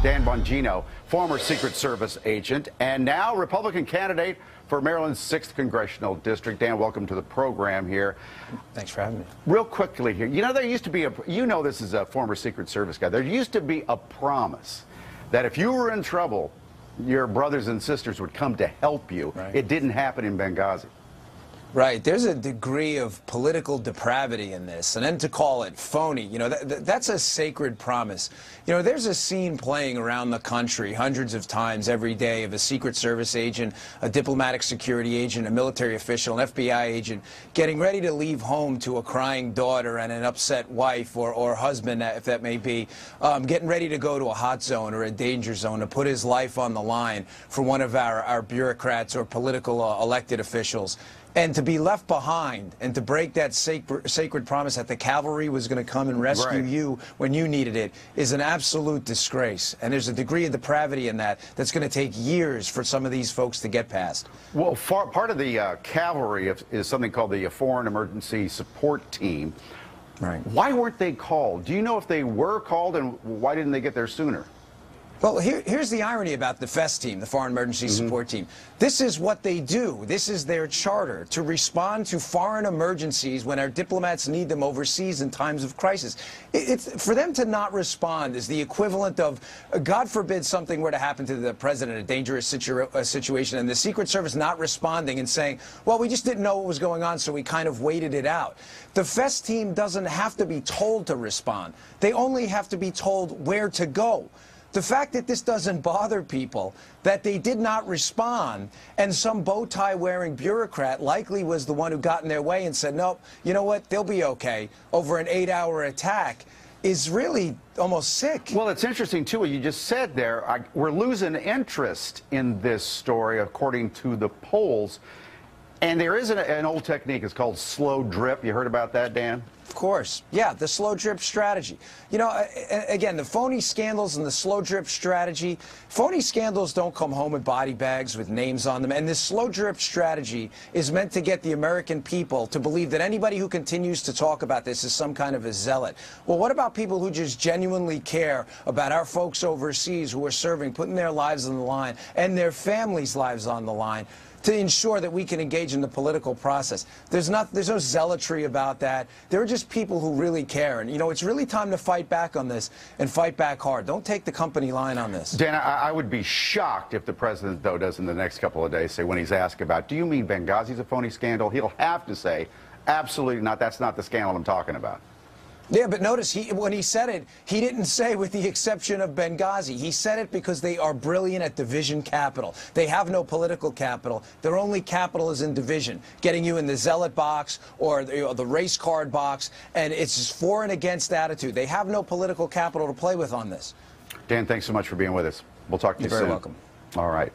Dan Bongino, former Secret Service agent and now Republican candidate for Maryland's 6th Congressional District. Dan, welcome to the program here. Thanks for having me. Real quickly here, you know, there used to be this is a former Secret Service guy, there used to be a promise that if you were in trouble, your brothers and sisters would come to help you. Right. It didn't happen in Benghazi. Right. There's a degree of political depravity in this, and then to call it phony, you know, that's a sacred promise. You know, there's a scene playing around the country hundreds of times every day of a Secret Service agent, a diplomatic security agent, a military official, an FBI agent getting ready to leave home to a crying daughter and an upset wife or husband, if that may be, getting ready to go to a hot zone or a danger zone to put his life on the line for one of our bureaucrats or political elected officials. And to be left behind and to break that sacred promise that the cavalry was going to come and rescue you when you needed it is an absolute disgrace. And there's a degree of depravity in that's going to take years for some of these folks to get past. Well, part of the cavalry is something called the Foreign Emergency Support Team. Right. Why weren't they called? Do you know if they were called, and why didn't they get there sooner? Well, here's the irony about the FES team, the Foreign Emergency Support Team. This is what they do. This is their charter, to respond to foreign emergencies when our diplomats need them overseas in times of crisis. For them to not respond is the equivalent of, God forbid something were to happen to the president, a dangerous situation, and the Secret Service not responding and saying, well, we just didn't know what was going on, so we kind of waited it out. The FES team doesn't have to be told to respond. They only have to be told where to go. The fact that this doesn't bother people, that they did not respond, and some bow tie wearing bureaucrat likely was the one who got in their way and said, nope, you know what, they'll be okay, over an 8-hour attack, is really almost sick. Well, it's interesting, too, what you just said there. We're losing interest in this story, according to the polls. And there is an old technique. It's called slow drip. You heard about that, Dan? Of course. Yeah, the slow drip strategy. You know, again, the phony scandals and the slow drip strategy, phony scandals don't come home with body bags with names on them. And this slow drip strategy is meant to get the American people to believe that anybody who continues to talk about this is some kind of a zealot. Well, what about people who just genuinely care about our folks overseas who are serving, putting their lives on the line and their families' lives on the line, to ensure that we can engage in the political process? There's no zealotry about that. There are just people who really care. And, you know, it's really time to fight back on this and fight back hard. Don't take the company line on this. Dan, I would be shocked if the president, though, does in the next couple of days say, when he's asked about, do you mean Benghazi's a phony scandal? He'll have to say, absolutely not. That's not the scandal I'm talking about. Yeah, but notice when he said it, he didn't say with the exception of Benghazi. He said it because they are brilliant at division capital. They have no political capital. Their only capital is in division, getting you in the zealot box or the race card box, and it's just for and against attitude. They have no political capital to play with on this. Dan, thanks so much for being with us. We'll talk to you soon. You're very welcome. All right.